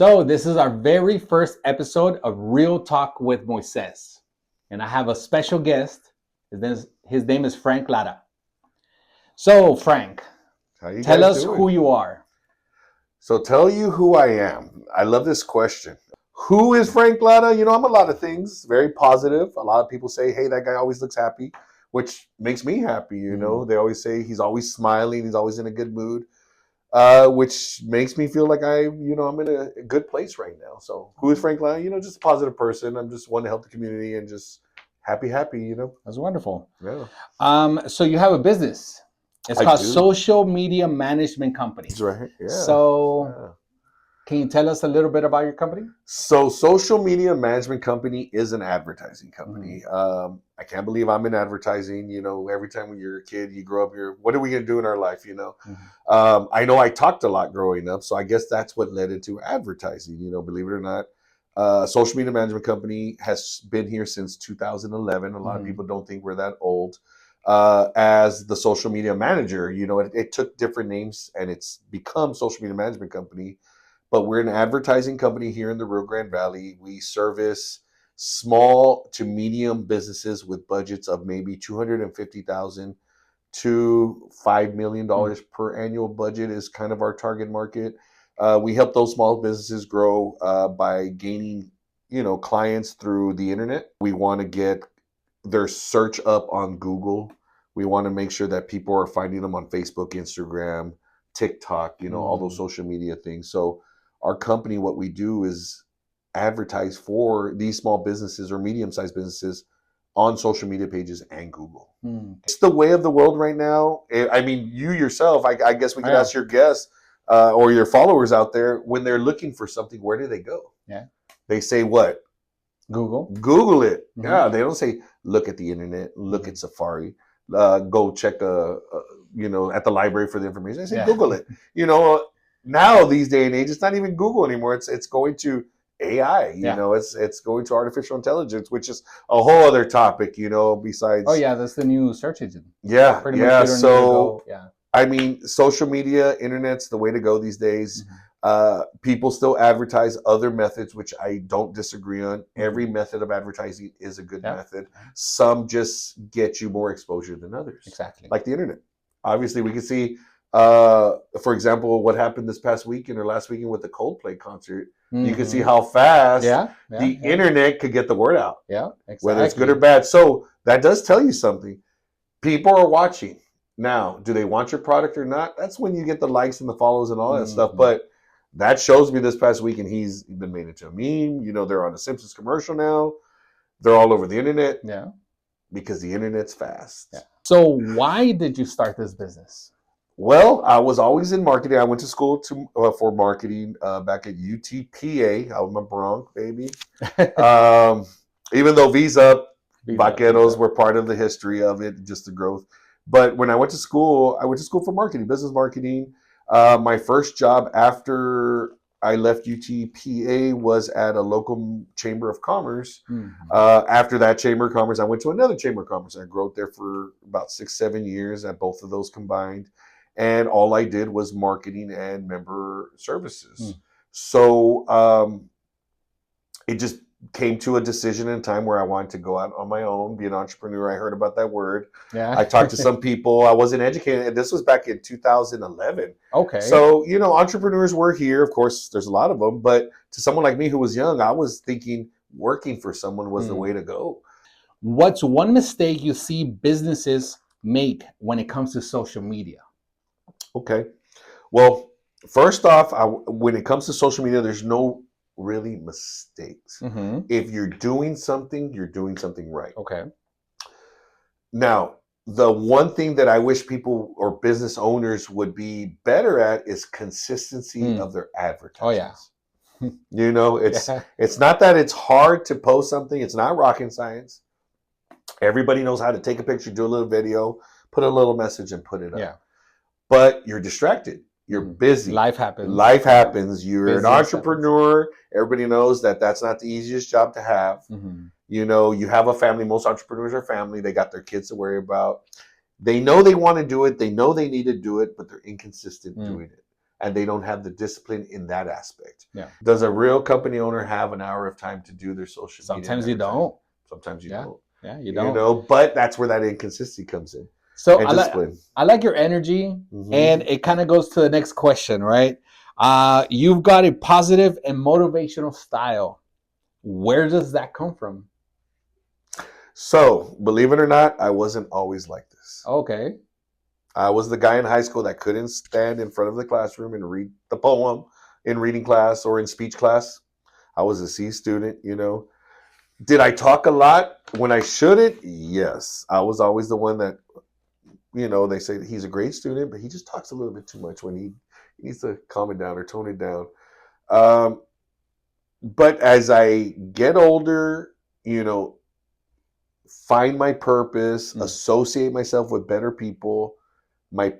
So this is our very first episode of Real Talk with Moises. And I have a special guest. His name is Frank Lara. So Frank, tell us who you are. So tell you who I am. I love this question. Who is Frank Lara? You know, I'm a lot of things, very positive. A lot of people say, hey, that guy always looks happy, which makes me happy. You know, they always say he's always smiling. He's always in a good mood. Which makes me feel like I'm in a good place right now. So who is Frank Lara? Just a positive person. I'm just one to help the community and just happy. That's wonderful. Yeah. So you have a business. It's called Social Media Management Company. That's right. Yeah. So can you tell us a little bit about your company? So Social Media Management Company is an advertising company. I can't believe I'm in advertising. Every time when you're a kid, you grow up, what are we going to do in our life? I know I talked a lot growing up, so I guess that's what led into advertising, believe it or not. Social Media Management Company has been here since 2011. A lot of people don't think we're that old. As the social media manager, it took different names and it's become Social Media Management Company. But we're an advertising company here in the Rio Grande Valley. We service small to medium businesses with budgets of maybe $250,000 to $5 million per annual budget is kind of our target market. We help those small businesses grow by gaining, clients through the internet. We want to get their search up on Google. We want to make sure that people are finding them on Facebook, Instagram, TikTok, all those social media things. So our company, what we do is advertise for these small businesses or medium-sized businesses on social media pages and Google. It's the way of the world right now. I mean, you yourself, I guess we could ask your guests or your followers out there, when they're looking for something, where do they go? Yeah. They say what? Google it. Yeah, they don't say, look at the internet, look at Safari, go check at the library for the information. I say, Google it. Now these day and age, it's not even Google anymore. It's going to AI. It's going to artificial intelligence, which is a whole other topic. Besides. Oh yeah, that's the new search engine. Yeah, yeah. So I mean, social media, internet's the way to go these days. People still advertise other methods, which I don't disagree on. Every method of advertising is a good method. Some just get you more exposure than others. Exactly. Like the internet. Obviously, we can see. For example, what happened this past weekend or last weekend with the Coldplay concert, you can see how fast the internet could get the word out. Yeah, exactly. Whether it's good or bad. So that does tell you something. People are watching. Now, do they want your product or not? That's when you get the likes and the follows and all that stuff. But that shows me this past weekend he's been made into a meme. They're on a Simpsons commercial now. They're all over the internet. Yeah. Because the internet's fast. Yeah. So why did you start this business? Well, I was always in marketing. I went to school for marketing back at UTPA. I'm a Bronx, baby. Even though Visa Vaqueros were part of the history of it, just the growth. But when I went to school for marketing, business marketing. My first job after I left UTPA was at a local chamber of commerce. After that chamber of commerce, I went to another chamber of commerce. I grew up there for about 6-7 years at both of those combined. And all I did was marketing and member services. So it just came to a decision in time where I wanted to go out on my own, be an entrepreneur. I heard about that word. Yeah. I talked to some people. I wasn't educated. This was back in 2011. Okay. So, entrepreneurs were here. Of course, there's a lot of them. But to someone like me who was young, I was thinking working for someone was the way to go. What's one mistake you see businesses make when it comes to social media? Okay. Well, first off, when it comes to social media, there's no really mistakes. If you're doing something right. Okay. Now, the one thing that I wish people or business owners would be better at is consistency of their advertisements. Oh yeah. It's not that it's hard to post something. It's not rocket science. Everybody knows how to take a picture, do a little video, put a little message, and put it up. Yeah. But you're distracted. You're busy. Life happens. You're an entrepreneur. Everybody knows that that's not the easiest job to have. You have a family. Most entrepreneurs are family. They got their kids to worry about. They know they want to do it. They know they need to do it, but they're inconsistent doing it. and they don't have the discipline in that aspect. Yeah. Does a real company owner have an hour of time to do their social media? Sometimes you don't. Sometimes you Yeah. don't. Yeah, you You don't. know, but that's where that inconsistency comes in. So And discipline. I like your energy, Mhm. and it kind of goes to the next question, right? You've got a positive and motivational style. Where does that come from? So, believe it or not, I wasn't always like this. Okay. I was the guy in high school that couldn't stand in front of the classroom and read the poem in reading class or in speech class. I was a C student, you know. Did I talk a lot when I shouldn't? Yes. I was always the one that, you know, they say he's a great student, but he just talks a little bit too much when he needs to calm it down or tone it down. But as I get older, you know, find my purpose, associate myself with better people, my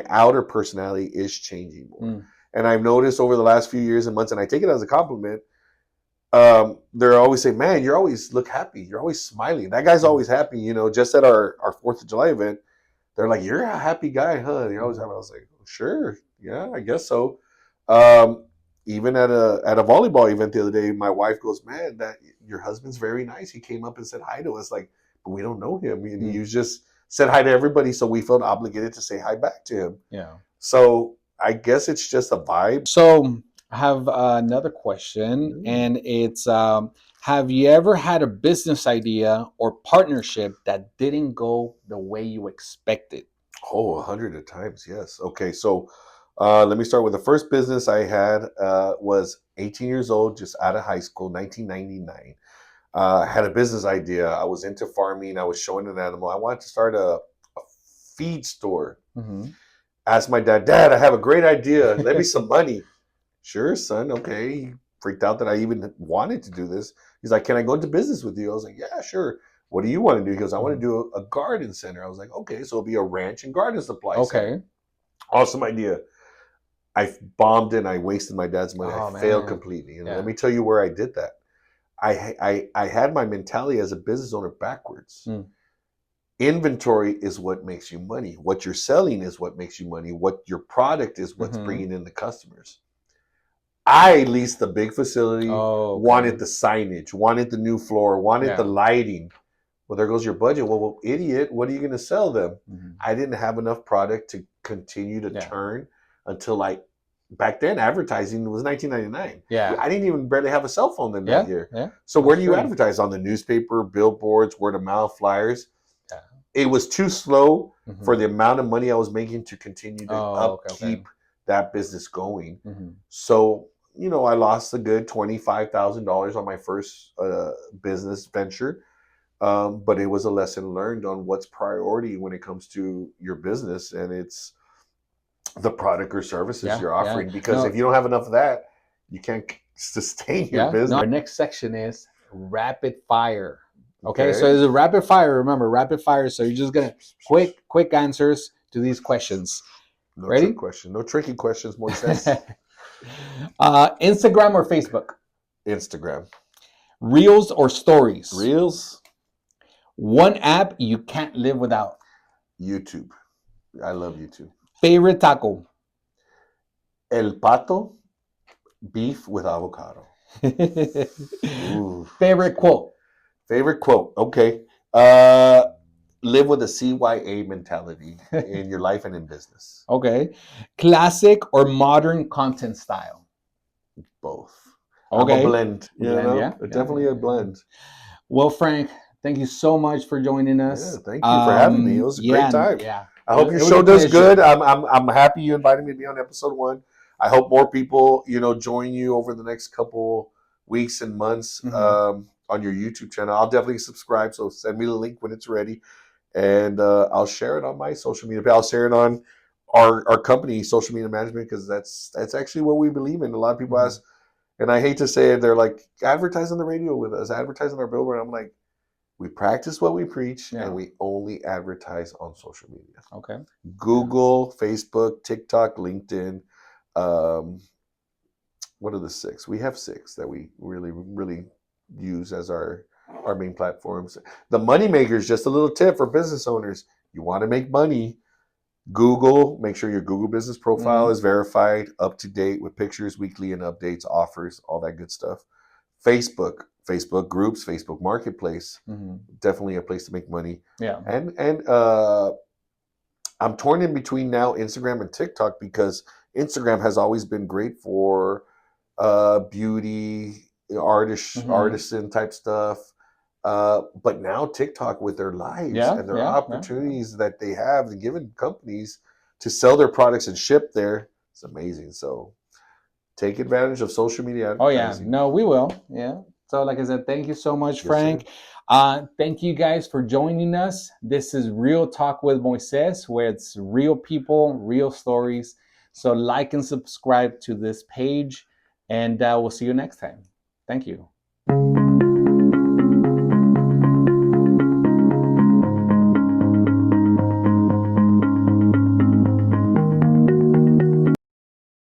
outer personality is changing more. And I've noticed over the last few years and months, and I take it as a compliment, they're always saying, man, you always look happy. You're always smiling. That guy's always happy. You know, just at our 4th of July event, they're like, you're a happy guy, huh? You're always happy. I was like, sure. Yeah, I guess so. Even at a volleyball event the other day, my wife goes, man, that your husband's very nice. He came up and said hi to us. Like, but we don't know him. And he just said hi to everybody. So we felt obligated to say hi back to him. Yeah. So I guess it's just a vibe. So I have another question, and it's have you ever had a business idea or partnership that didn't go the way you expected? Oh, 100 times, yes. Okay, so let me start with the first business I had was 18 years old, just out of high school, 1999. I had a business idea. I was into farming. I was showing an animal. I wanted to start a feed store. Asked my dad, Dad, I have a great idea. Lend me some money. Sure, son. Okay. He freaked out that I even wanted to do this. He's like, can I go into business with you? I was like, yeah, sure. What do you want to do? He goes, I want to do a garden center. I was like, okay, so it'll be a ranch and garden supply center. Awesome idea. I bombed and I wasted my dad's money. I failed completely. And let me tell you where I did that. I had my mentality as a business owner backwards. Inventory is what makes you money. What you're selling is what makes you money. What your product is what's bringing in the customers. I leased the big facility, wanted the signage, wanted the new floor, wanted the lighting. Well, there goes your budget. Well, idiot, what are you going to sell them? I didn't have enough product to continue to turn until back then, advertising was 1999. Yeah. I didn't even barely have a cell phone then that year. Yeah. So where do you advertise? On the newspaper, billboards, word of mouth, flyers? Yeah. It was too slow for the amount of money I was making to continue to upkeep that business going. So, you know, I lost a good $25,000 on my first business venture. But it was a lesson learned on what's priority when it comes to your business, and it's the product or services you're offering. Because if you don't have enough of that, you can't sustain your business. Our next section is rapid fire. Okay, so it's a rapid fire. Remember, rapid fire. So you're just gonna quick answers to these questions. No Ready? Trick question. No tricky questions, Moises. Instagram or Facebook? Instagram. Reels or stories? Reels. One app you can't live without? YouTube. I love YouTube. Favorite taco? El Pato, beef with avocado. Favorite quote? Favorite quote. Okay. Live with a CYA mentality in your life and in business. Okay. Classic or modern content style? Both. Okay. I'm a blend. Definitely a blend. Well, Frank, thank you so much for joining us. Yeah, thank you for having me. It was a great time. Yeah. I hope your show does good. I'm happy you invited me to be on episode 1. I hope more people, you know, join you over the next couple weeks and months on your YouTube channel. I'll definitely subscribe. So send me the link when it's ready, and I'll share it on my social media. I'll share it on our company, social media management, because that's actually what we believe in. A lot of people ask, and I hate to say it, they're like, advertise on the radio with us, advertise on our billboard. I'm like, we practice what we preach, and we only advertise on social media. Okay. Google, Facebook, TikTok, LinkedIn. What are the 6? We have 6 that we really use as our main platforms. The money makers, just a little tip for business owners. You want to make money, Google, make sure your Google business profile Mhm. is verified, up to date with pictures, weekly and updates, offers, all that good stuff. Facebook groups, Facebook Marketplace, Mhm. definitely a place to make money. Yeah. And I'm torn in between now Instagram and TikTok because Instagram has always been great for beauty, Mhm. artisan type stuff. But now TikTok with their lives Yeah. and their Yeah. Yeah. opportunities that they have and given companies to sell their products and ship there, it's amazing. So take advantage of social media Oh yeah. advertising. No, we will. Yeah. So like I said, thank you so much, Yes, sir. Frank. Thank you guys for joining us. This is Real Talk with Moises, where it's real people, real stories. So like and subscribe to this page, and we'll see you next time. Thank you.